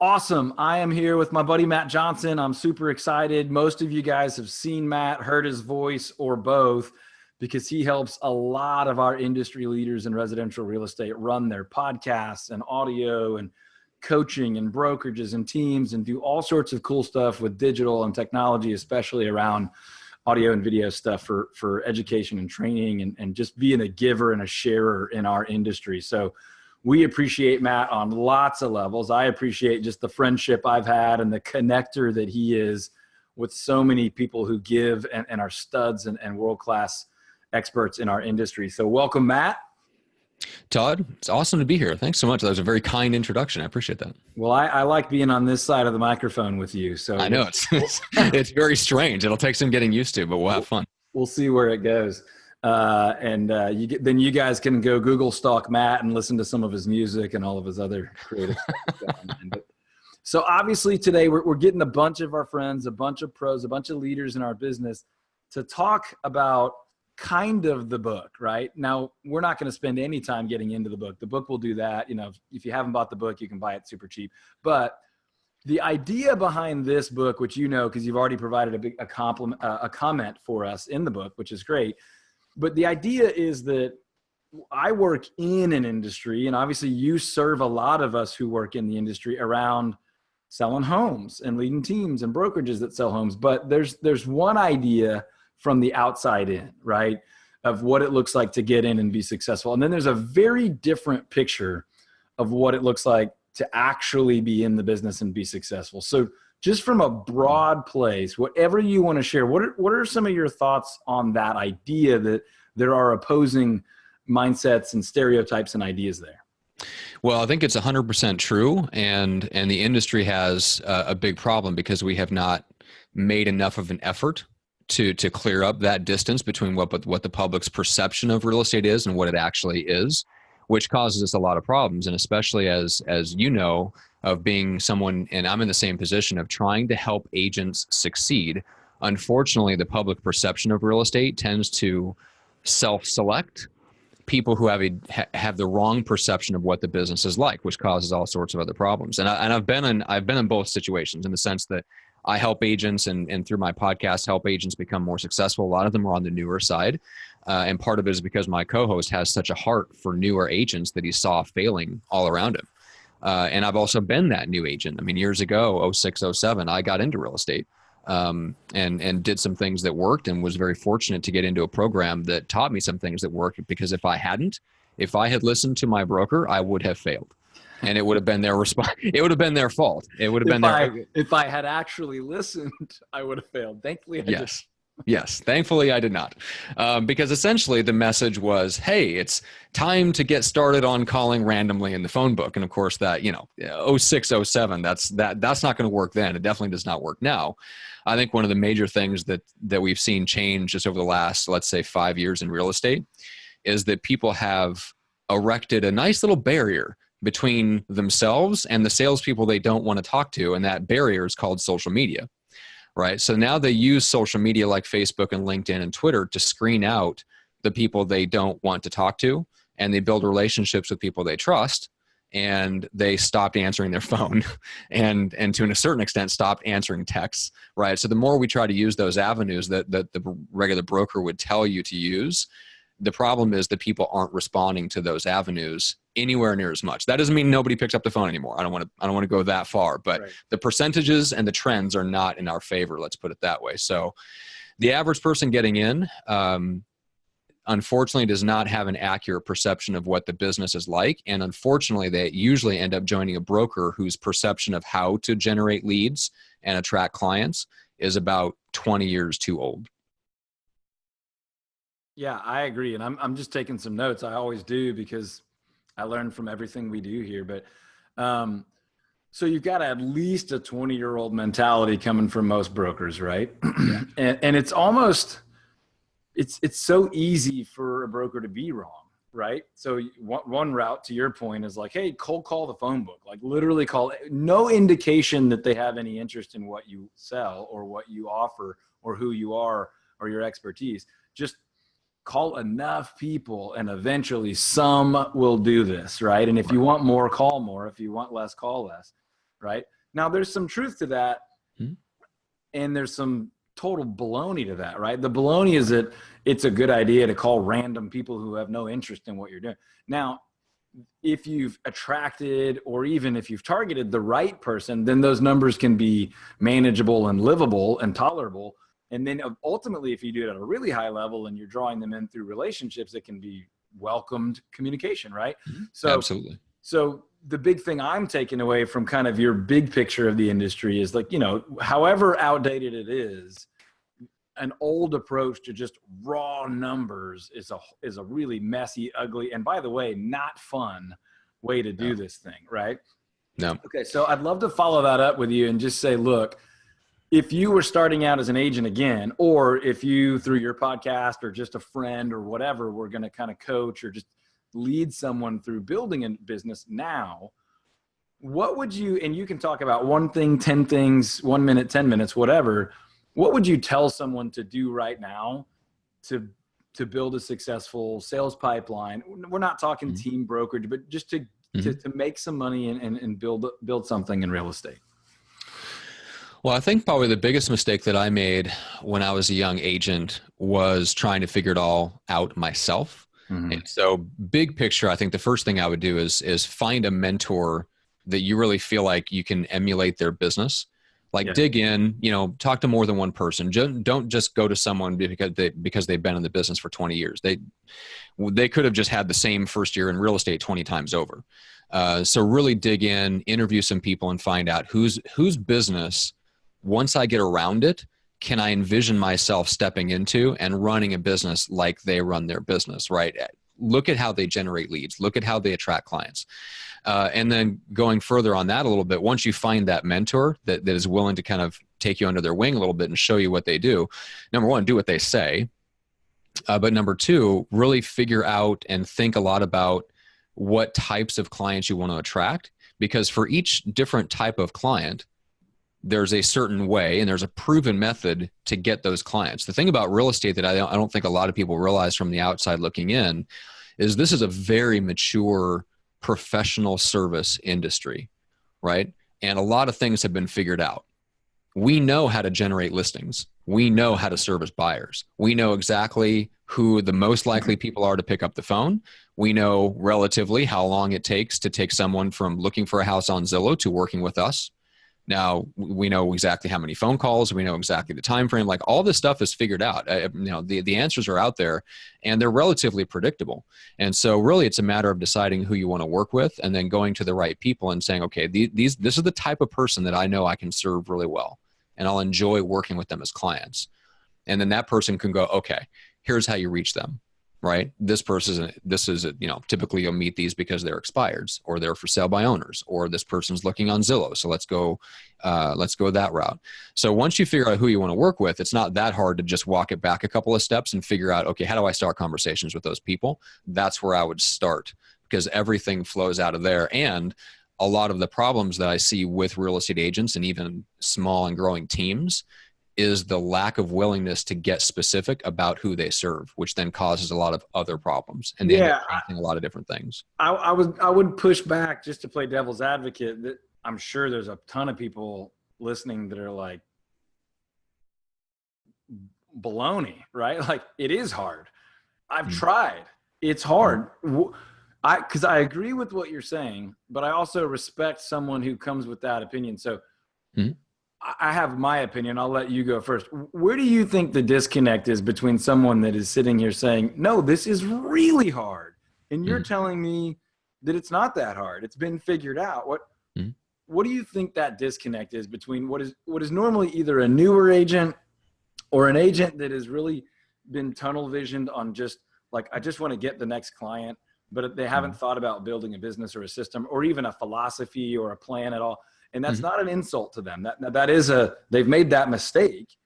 Awesome. I am here with my buddy, Matt Johnson. I'm super excited. Most of you guys have seen Matt, heard his voice, or both, because he helps a lot of our industry leaders in residential real estate run their podcasts and audio and coaching and brokerages and teams and do all sorts of cool stuff with digital and technology, especially around audio and video stuff for education and training and just being a giver and a sharer in our industry. So we appreciate Matt on lots of levels. I appreciate just the friendship I've had and the connector that he is with so many people who give and are studs and world-class experts in our industry. So welcome, Matt. Todd, it's awesome to be here. Thanks so much. That was a very kind introduction. I appreciate that. Well, I like being on this side of the microphone with you. So I know it's very strange. It'll take some getting used to, but we'll have fun. We'll see where it goes. Then you guys can go Google stalk Matt and listen to some of his music and all of his other creative stuff. So obviously today we're getting a bunch of our friends, a bunch of pros, a bunch of leaders in our business to talk about kind of the book, right? Now, we're not going to spend any time getting into the book. The book will do that. You know, if you haven't bought the book, you can buy it super cheap. But the idea behind this book, which you know, because you've already provided a comment for us in the book, which is great. But the idea is that I work in an industry, and obviously you serve a lot of us who work in the industry around selling homes and leading teams and brokerages that sell homes. But there's one idea from the outside in, right, of what it looks like to get in and be successful. And then there's a very different picture of what it looks like to actually be in the business and be successful. So just from a broad place, whatever you want to share, what are some of your thoughts on that idea that there are opposing mindsets and stereotypes and ideas there? Well, I think it's 100% true. And the industry has a big problem because we have not made enough of an effort to clear up that distance between what the public's perception of real estate is and what it actually is, which causes us a lot of problems. And especially as you know, of being someone, and I'm in the same position of trying to help agents succeed. Unfortunately, the public perception of real estate tends to self-select people who have the wrong perception of what the business is like, which causes all sorts of other problems. And I've been in both situations, in the sense that I help agents and through my podcast help agents become more successful. A lot of them are on the newer side. And part of it is because my co-host has such a heart for newer agents that he saw failing all around him. And I've also been that new agent. I mean, years ago, 06, 07, I got into real estate and did some things that worked, and was very fortunate to get into a program that taught me some things that worked, because if I had listened to my broker, I would have failed. And it would have been their it would have been their fault. It would have been if I had actually listened, I would have failed. Thankfully, Yes. Thankfully, I did not. Because essentially the message was, hey, it's time to get started on calling randomly in the phone book. And of course that, 06, 07, that's not going to work then. It definitely does not work now. I think one of the major things that we've seen change just over the last, let's say, 5 years in real estate is that people have erected a nice little barrier between themselves and the salespeople they don't want to talk to. And that barrier is called social media. Right. So now they use social media like Facebook and LinkedIn and Twitter to screen out the people they don't want to talk to, and they build relationships with people they trust, and they stopped answering their phone and to a certain extent stopped answering texts. Right. So the more we try to use those avenues that the regular broker would tell you to use, the problem is that people aren't responding to those avenues anywhere near as much. That doesn't mean nobody picks up the phone anymore. I don't want to go that far, but right. The percentages and the trends are not in our favor. Let's put it that way. So the average person getting in, unfortunately, does not have an accurate perception of what the business is like. And unfortunately, they usually end up joining a broker whose perception of how to generate leads and attract clients is about 20 years too old. Yeah, I agree. And I'm just taking some notes. I always do, because I learn from everything we do here. But so you've got at least a 20-year-old mentality coming from most brokers, right? Yeah. And it's almost, it's so easy for a broker to be wrong, right? So one route, to your point, is like, hey, cold call the phone book, like literally call, no indication that they have any interest in what you sell or what you offer or who you are or your expertise. Just call enough people and eventually some will do this, right? And if you want more, call more. If you want less, call less. right? Now there's some truth to that, Mhm. and there's some total baloney to that, right? The baloney is that it's a good idea to call random people who have no interest in what you're doing. Now, if you've attracted, or even if you've targeted the right person, then those numbers can be manageable and livable and tolerable. And then ultimately, if you do it at a really high level and you're drawing them in through relationships, it can be welcomed communication, right? Absolutely. So the big thing I'm taking away from kind of your big picture of the industry is, like, however outdated it is, an old approach to just raw numbers is a really messy, ugly, and by the way, not fun way to do this thing, right? No. Okay, so I'd love to follow that up with you and just say, look, if you were starting out as an agent again, or if you, through your podcast or just a friend or whatever, were going to kind of coach or just lead someone through building a business now, what would you, and you can talk about one thing, 10 things, 1 minute, 10 minutes, whatever, what would you tell someone to do right now to build a successful sales pipeline? We're not talking team brokerage, but just to make some money and build something in real estate. Well, I think probably the biggest mistake that I made when I was a young agent was trying to figure it all out myself. And so big picture, I think the first thing I would do is find a mentor that you really feel like you can emulate their business. Like dig in, talk to more than one person. Don't just go to someone because they've been in the business for 20 years. They could have just had the same first year in real estate 20 times over. So really dig in, interview some people, and find out whose business, once I get around it, can I envision myself stepping into and running a business like they run their business, right? Look at how they generate leads. Look at how they attract clients. And then going further on that a little bit, once you find that mentor that is willing to kind of take you under their wing a little bit and show you what they do, number one, do what they say. But number two, really figure out and think a lot about what types of clients you want to attract, because for each different type of client, there's a certain way and there's a proven method to get those clients. The thing about real estate that I don't think a lot of people realize from the outside looking in is this is a very mature professional service industry, right? And a lot of things have been figured out. We know how to generate listings. We know how to service buyers. We know exactly who the most likely people are to pick up the phone. We know relatively how long it takes to take someone from looking for a house on Zillow to working with us. Now, we know exactly how many phone calls, we know exactly the time frame, like all this stuff is figured out. The answers are out there and they're relatively predictable. And so really it's a matter of deciding who you want to work with and then going to the right people and saying, okay, this is the type of person that I know I can serve really well and I'll enjoy working with them as clients. And then that person can go, okay, here's how you reach them. Right? This is typically you'll meet these because they're expireds or they're for sale by owners, or this person's looking on Zillow. So let's go that route. So once you figure out who you want to work with, it's not that hard to just walk it back a couple of steps and figure out, okay, how do I start conversations with those people? That's where I would start, because everything flows out of there. And a lot of the problems that I see with real estate agents and even small and growing teams is the lack of willingness to get specific about who they serve, which then causes a lot of other problems. And they end up changing a lot of different things. I would push back just to play devil's advocate that I'm sure there's a ton of people listening that are like, baloney, right? Like, it is hard. I've tried. It's hard. Because I agree with what you're saying, but I also respect someone who comes with that opinion. So I have my opinion. I'll let you go first. Where do you think the disconnect is between someone that is sitting here saying, no, this is really hard, and you're telling me that it's not that hard, it's been figured out? What do you think that disconnect is between what is normally either a newer agent or an agent that has really been tunnel visioned on just like, I just want to get the next client, but they haven't thought about building a business or a system or even a philosophy or a plan at all? And that's not an insult to them. They've made that mistake,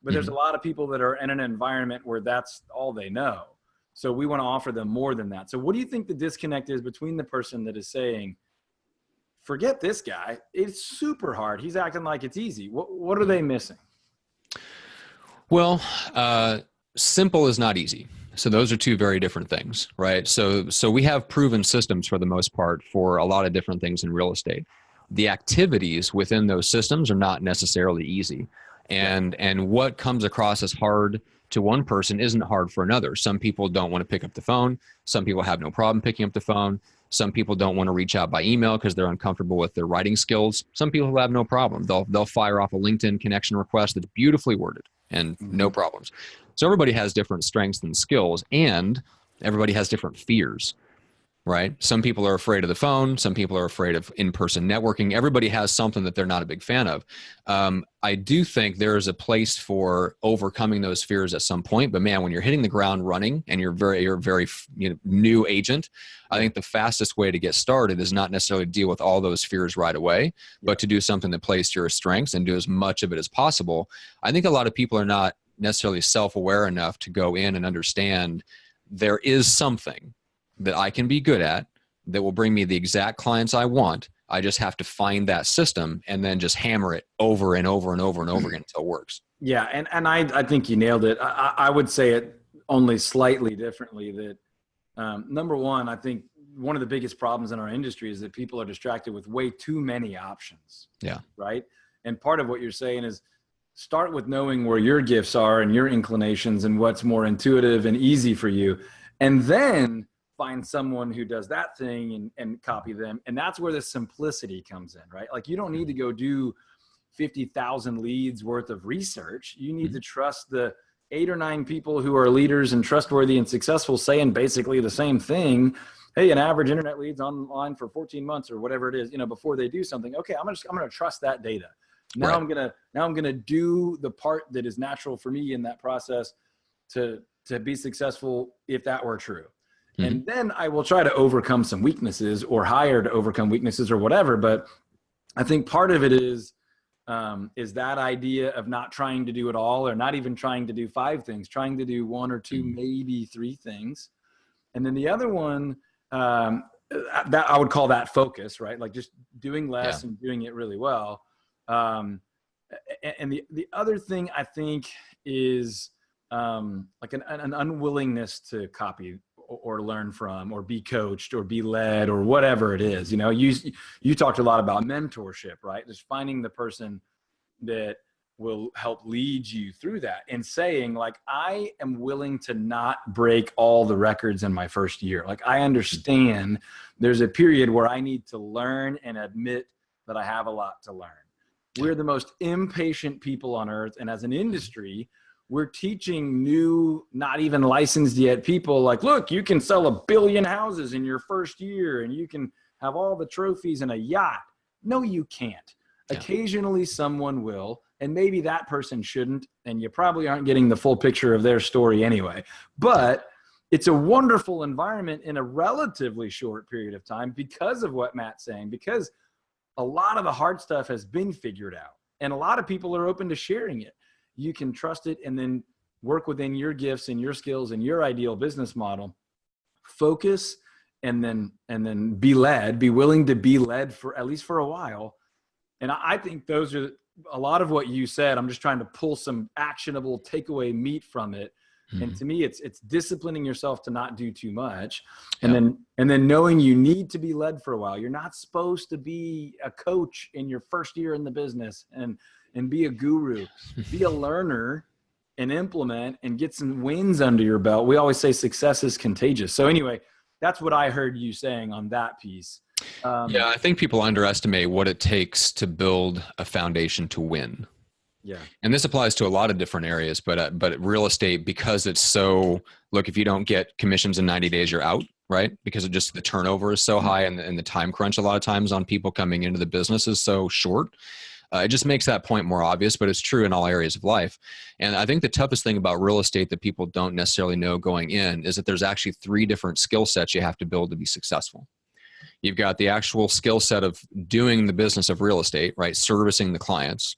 but there's a lot of people that are in an environment where that's all they know. So we want to offer them more than that. So what do you think the disconnect is between the person that is saying, forget this guy, it's super hard, he's acting like it's easy? What are they missing? Well, simple is not easy. So those are two very different things, right? So we have proven systems for the most part for a lot of different things in real estate. the activities within those systems are not necessarily easy. And what comes across as hard to one person isn't hard for another. Some people don't want to pick up the phone. Some people have no problem picking up the phone. Some people don't want to reach out by email because they're uncomfortable with their writing skills. Some people have no problem. They'll fire off a LinkedIn connection request that's beautifully worded and no problems. So everybody has different strengths and skills, and everybody has different fears. Right? Some people are afraid of the phone. Some people are afraid of in-person networking. Everybody has something that they're not a big fan of. I do think there is a place for overcoming those fears at some point. But man, when you're hitting the ground running and you're a very new agent, I think the fastest way to get started is not necessarily to deal with all those fears right away, but to do something that plays to your strengths and do as much of it as possible. I think a lot of people are not necessarily self-aware enough to go in and understand there is something that I can be good at that will bring me the exact clients I want. I just have to find that system and then just hammer it over and over and over and over again until it works. Yeah. And I think you nailed it. I would say it only slightly differently that number one, I think one of the biggest problems in our industry is that people are distracted with way too many options. Yeah. Right. And part of what you're saying is start with knowing where your gifts are and your inclinations and what's more intuitive and easy for you. And then find someone who does that thing and copy them. And that's where the simplicity comes in, right? Like you don't need to go do 50,000 leads worth of research. You need to trust the 8 or 9 people who are leaders and trustworthy and successful saying basically the same thing. Hey, an average internet leads online for 14 months or whatever it is, before they do something. Okay, I'm going to trust that data. Now I'm going to do the part that is natural for me in that process to be successful if that were true. And then I will try to overcome some weaknesses or hire to overcome weaknesses or whatever. But I think part of it is that idea of not trying to do it all, or not even trying to do 5 things, trying to do 1 or 2, maybe 3 things. And then the other one, that I would call that focus, right? Like just doing less and doing it really well. And the other thing I think is like an unwillingness to copy or learn from or be coached or be led or whatever it is. You talked a lot about mentorship, right? Just finding the person that will help lead you through that and saying like, I am willing to not break all the records in my first year. Like I understand there's a period where I need to learn and admit that I have a lot to learn. We're the most impatient people on earth. And as an industry, we're teaching new, not even licensed yet people like, look, you can sell 1 billion houses in your first year and you can have all the trophies and a yacht. No, you can't. Yeah. Occasionally someone will, and maybe that person shouldn't, and you probably aren't getting the full picture of their story anyway. But it's a wonderful environment in a relatively short period of time because of what Matt's saying, because a lot of the hard stuff has been figured out and a lot of people are open to sharing it. You can trust it and then work within your gifts and your skills and your ideal business model. Focus and then be led, be willing to be led for at least for a while. And I think those are a lot of what you said. I'm just trying to pull some actionable takeaway meat from it. And to me, it's disciplining yourself to not do too much. And then knowing you need to be led for a while. You're not supposed to be a coach in your first year in the business and be a guru. Be a learner and implement and get some wins under your belt. We always say success is contagious. So anyway, that's what I heard you saying on that piece. I think people underestimate what it takes to build a foundation to win. Yeah. And this applies to a lot of different areas, but real estate, because it's so, look, if you don't get commissions in 90 days, you're out, right? Because of just the turnover is so high and the time crunch a lot of times on people coming into the business is so short. It just makes that point more obvious, but it's true in all areas of life. And I think the toughest thing about real estate that people don't necessarily know going in is that there's actually 3 different skill sets you have to build to be successful. You've got the actual skill set of doing the business of real estate, right? Servicing the clients.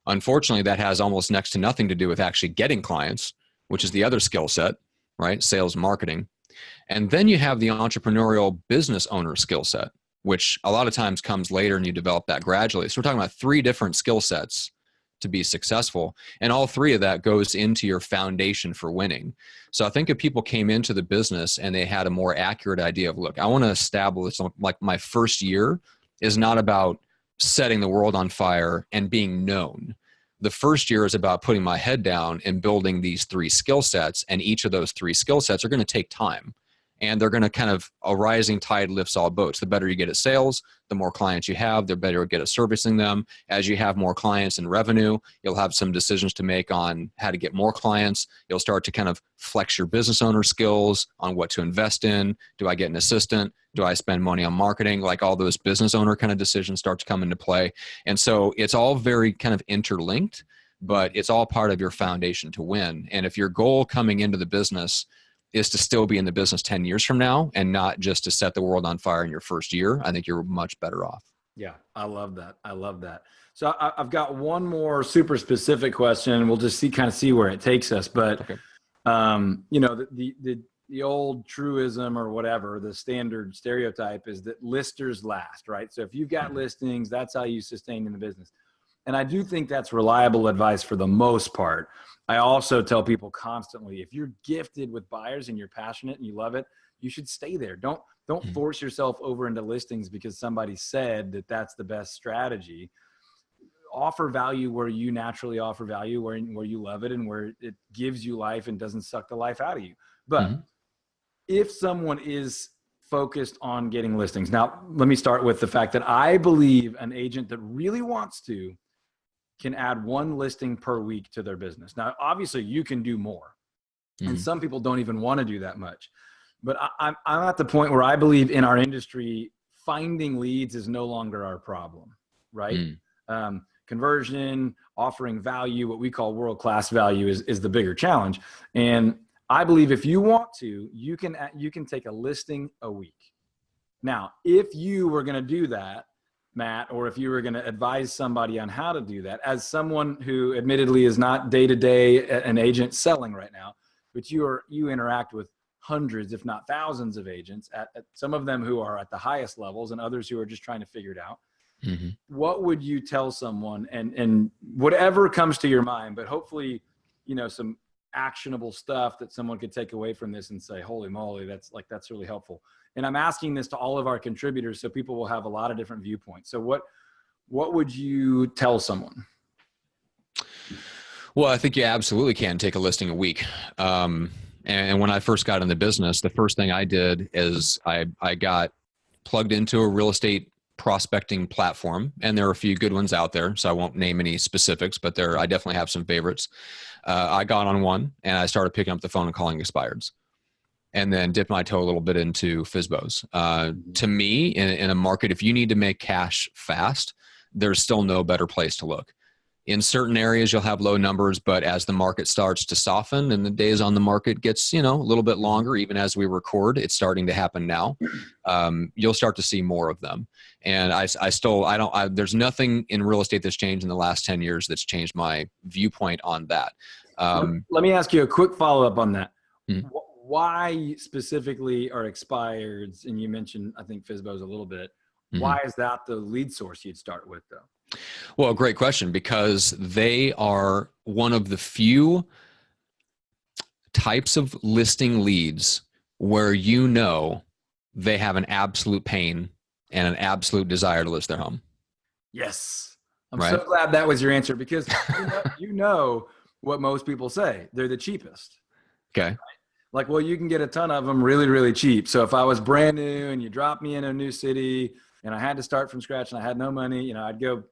Unfortunately, that has almost next to nothing to do with actually getting clients, which is the other skill set, right? Sales and marketing. And then you have the entrepreneurial business owner skill set, which a lot of times comes later and you develop that gradually. So we're talking about 3 different skill sets to be successful. And all 3 of that goes into your foundation for winning. So I think if people came into the business and they had a more accurate idea of, look, I want to establish like my first year, is not about setting the world on fire and being known. The first year is about putting my head down and building these 3 skill sets. And each of those 3 skill sets are going to take time. And they're going to kind of, a rising tide lifts all boats. The better you get at sales, the more clients you have, the better you get at servicing them. As you have more clients and revenue, you'll have some decisions to make on how to get more clients. You'll start to kind of flex your business owner skills on what to invest in. Do I get an assistant? Do I spend money on marketing? Like all those business owner kind of decisions start to come into play. And so it's all very kind of interlinked, but it's all part of your foundation to win. And if your goal coming into the business is to still be in the business 10 years from now and not just to set the world on fire in your first year, I think you're much better off. Yeah, I love that. I love that. So I've got one more super specific question. We'll just kind of see where it takes us. But, okay. You know, the old truism or whatever, the standard stereotype is that listers last, right? So if you've got listings, that's how you sustain in the business. And I do think that's reliable advice for the most part. I also tell people constantly, if you're gifted with buyers and you're passionate and you love it, you should stay there. Don't force yourself over into listings because somebody said that that's the best strategy. Offer value where you naturally offer value, where you love it and where it gives you life and doesn't suck the life out of you. But if someone is focused on getting listings, now let me start with the fact that I believe an agent that really wants to can add 1 listing per week to their business. Now, obviously you can do more and some people don't even want to do that much, but I'm at the point where I believe in our industry, finding leads is no longer our problem, right? Conversion, offering value, what we call world-class value is the bigger challenge. And I believe if you want to, you can take a listing a week. Now, if you were going to do that, Matt, or if you were going to advise somebody on how to do that, as someone who admittedly is not day-to-day an agent selling right now, but you interact with hundreds, if not thousands of agents, at some of them who are at the highest levels and others who are just trying to figure it out. What would you tell someone, and whatever comes to your mind, but hopefully, you know, some actionable stuff that someone could take away from this and say, holy moly, that's really helpful. And I'm asking this to all of our contributors so people will have a lot of different viewpoints. So what would you tell someone? Well, I think you absolutely can take a listing a week. And when I first got in the business, the first thing I did is I got plugged into a real estate prospecting platform, and there are a few good ones out there, so I won't name any specifics, but I definitely have some favorites. I got on one and I started picking up the phone and calling expireds, and then dipped my toe a little bit into FSBOs. To me, in a market, if you need to make cash fast, there's still no better place to look. In certain areas, you'll have low numbers, but as the market starts to soften and the days on the market gets, a little bit longer, even as we record, it's starting to happen now. You'll start to see more of them. And there's nothing in real estate that's changed in the last 10 years that's changed my viewpoint on that. Let me ask you a quick follow-up on that. Why specifically are expireds? And you mentioned, I think, FSBOs a little bit. Why is that the lead source you'd start with, though? Well, great question, because they are one of the few types of listing leads where they have an absolute pain and an absolute desire to list their home. Yes. I'm so glad that was your answer, because you know what most people say. They're the cheapest. Okay. Right? Like, well, you can get a ton of them really, really cheap. So if I was brand new and you dropped me in a new city and I had to start from scratch and I had no money, I'd go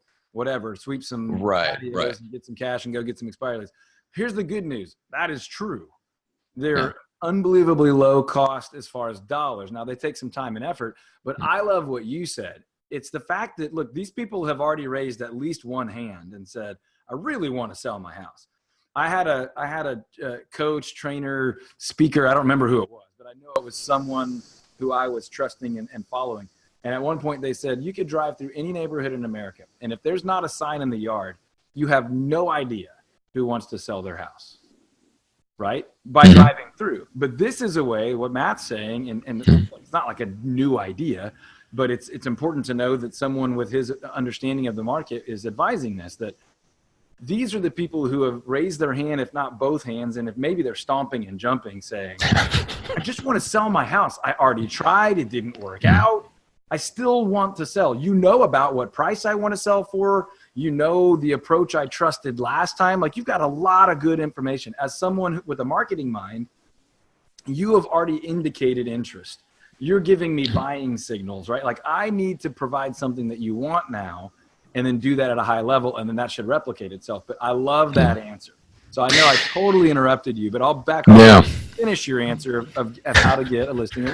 sweep some patios and get some cash and go get some expired leads. Here's the good news. That is true. They're unbelievably low cost as far as dollars. Now, they take some time and effort, but I love what you said. It's the fact that, look, these people have already raised at least one hand and said, I really want to sell my house. I had a coach, trainer, speaker. I don't remember who it was, but I know it was someone who I was trusting and following. And at one point they said, you could drive through any neighborhood in America, and if there's not a sign in the yard, you have no idea who wants to sell their house, right? By driving through. But this is a way, what Matt's saying, and it's not like a new idea, but it's important to know that someone with his understanding of the market is advising this, that these are the people who have raised their hand, if not both hands, and if maybe they're stomping and jumping saying, I just want to sell my house. I already tried. It didn't work out. I still want to sell. You know about what price I want to sell for. You know the approach I trusted last time. Like, you've got a lot of good information. As someone with a marketing mind, you have already indicated interest. You're giving me buying signals, right? Like, I need to provide something that you want now, and then do that at a high level, and then that should replicate itself. But I love that answer. So I know I totally interrupted you, but I'll back off and finish your answer of how to get a listing.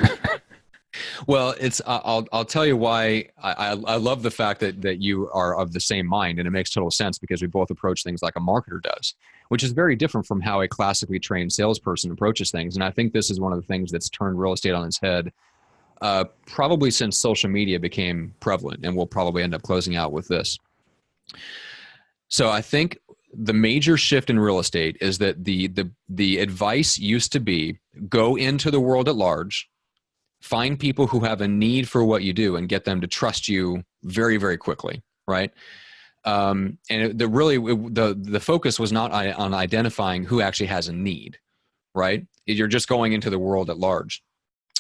Well, I'll tell you why I love the fact that you are of the same mind, and it makes total sense because we both approach things like a marketer does, which is very different from how a classically trained salesperson approaches things. And I think this is one of the things that's turned real estate on its head, probably since social media became prevalent, and we'll probably end up closing out with this. So I think the major shift in real estate is that the advice used to be go into the world at large, find people who have a need for what you do, and get them to trust you very, very quickly, right? And the focus was not on identifying who actually has a need, right? You're just going into the world at large.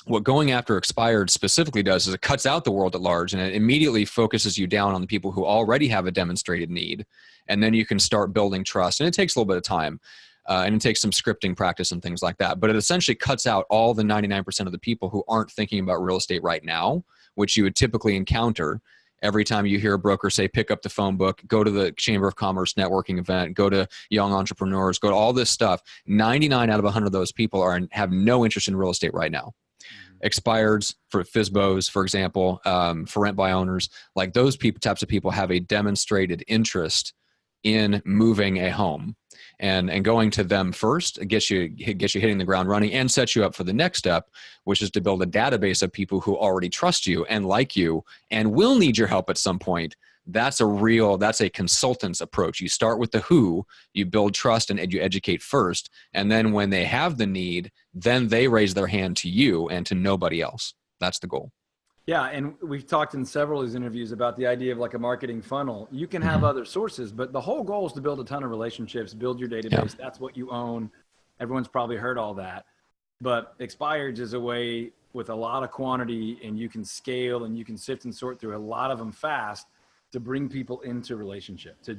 What going after expired specifically does is it cuts out the world at large, and it immediately focuses you down on the people who already have a demonstrated need. And then you can start building trust. And it takes a little bit of time. And it takes some scripting practice and things like that. But it essentially cuts out all the 99% of the people who aren't thinking about real estate right now, which you would typically encounter every time you hear a broker say, pick up the phone book, go to the Chamber of Commerce networking event, go to Young Entrepreneurs, go to all this stuff. 99 out of 100 of those people have no interest in real estate right now. Expireds, for FSBOs, for example, for rent by owners, like those types of people have a demonstrated interest in moving a home, and going to them first gets you hitting the ground running and sets you up for the next step, which is to build a database of people who already trust you and like you and will need your help at some point. That's a consultant's approach. You start with the who, you build trust, and you educate first. And then when they have the need, then they raise their hand to you and to nobody else. That's the goal. Yeah, and we've talked in several of these interviews about the idea of like a marketing funnel. You can have other sources, but the whole goal is to build a ton of relationships, build your database. Yeah. That's what you own. Everyone's probably heard all that. But expireds is a way with a lot of quantity, and you can scale and you can sift and sort through a lot of them fast to bring people into relationship, to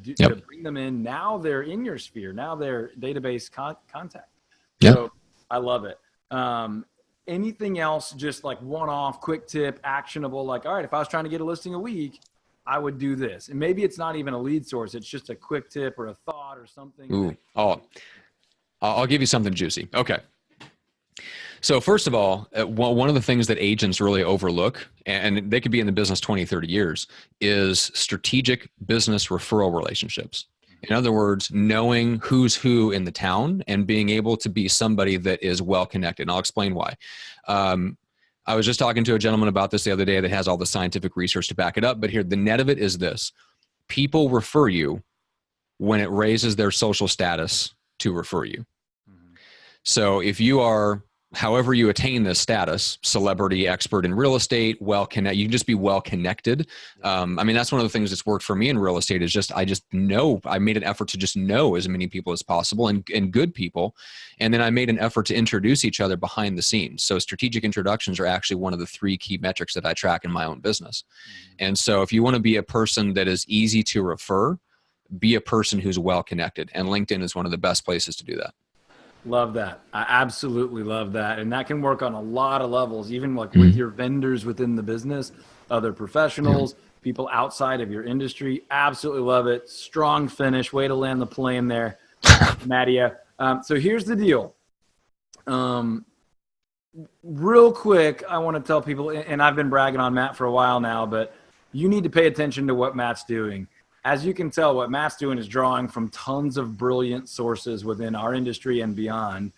bring them in. Now they're in your sphere. Now they're database contact. Yep. So I love it. Anything else, just like one-off, quick tip, actionable, like, all right, if I was trying to get a listing a week, I would do this. And maybe it's not even a lead source. It's just a quick tip or a thought or something. Ooh. Oh, I'll give you something juicy. Okay. So first of all, one of the things that agents really overlook, and they could be in the business 20, 30 years, is strategic business referral relationships. In other words, knowing who's who in the town and being able to be somebody that is well connected. And I'll explain why. I was just talking to a gentleman about this the other day that has all the scientific research to back it up. But here, the net of it is this. People refer you when it raises their social status to refer you. Mm-hmm. So if you are, however you attain this status, celebrity, expert in real estate, well connected, you can just be well connected. I mean, that's one of the things that's worked for me in real estate is I made an effort to just know as many people as possible and good people. And then I made an effort to introduce each other behind the scenes. So strategic introductions are actually one of the 3 key metrics that I track in my own business. Mm-hmm. And so if you want to be a person that is easy to refer, be a person who's well connected. And LinkedIn is one of the best places to do that. Love that. I absolutely love that. And that can work on a lot of levels, even like with your vendors within the business, other professionals, people outside of your industry. Absolutely love it. Strong finish. Way to land the plane there, Mattia. So here's the deal. Real quick, I want to tell people, and I've been bragging on Matt for a while now, but you need to pay attention to what Matt's doing. As you can tell, what Matt's doing is drawing from tons of brilliant sources within our industry and beyond.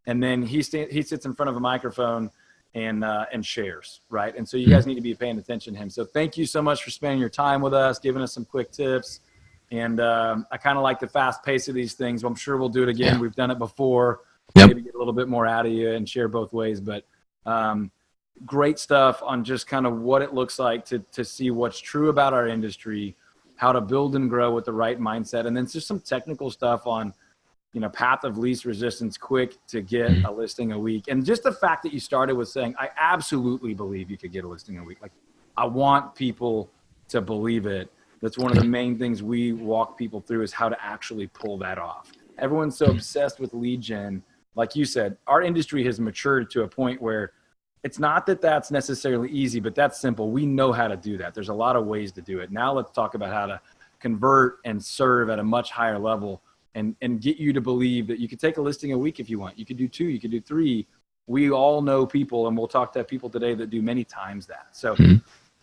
And then he sits in front of a microphone and shares, right? And so you guys need to be paying attention to him. So thank you so much for spending your time with us, giving us some quick tips. And I kind of like the fast pace of these things. I'm sure we'll do it again. Yeah. We've done it before. Yep. Maybe get a little bit more out of you and share both ways. But great stuff on just kind of what it looks like to see what's true about our industry, how to build and grow with the right mindset. And then just some technical stuff on, path of least resistance, quick to get a listing a week. And just the fact that you started with saying, I absolutely believe you could get a listing a week. Like I want people to believe it. That's one of the main things we walk people through, is how to actually pull that off. Everyone's so obsessed with lead gen. Like you said, our industry has matured to a point where it's not that that's necessarily easy, but that's simple. We know how to do that. There's a lot of ways to do it. Now let's talk about how to convert and serve at a much higher level, and get you to believe that you could take a listing a week if you want. You could do 2, you could do 3. We all know people, and we'll talk to people today that do many times that. So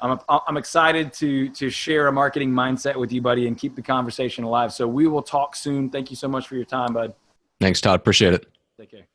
I'm excited to share a marketing mindset with you, buddy, and keep the conversation alive. So we will talk soon. Thank you so much for your time, bud. Thanks, Todd. Appreciate it. Take care.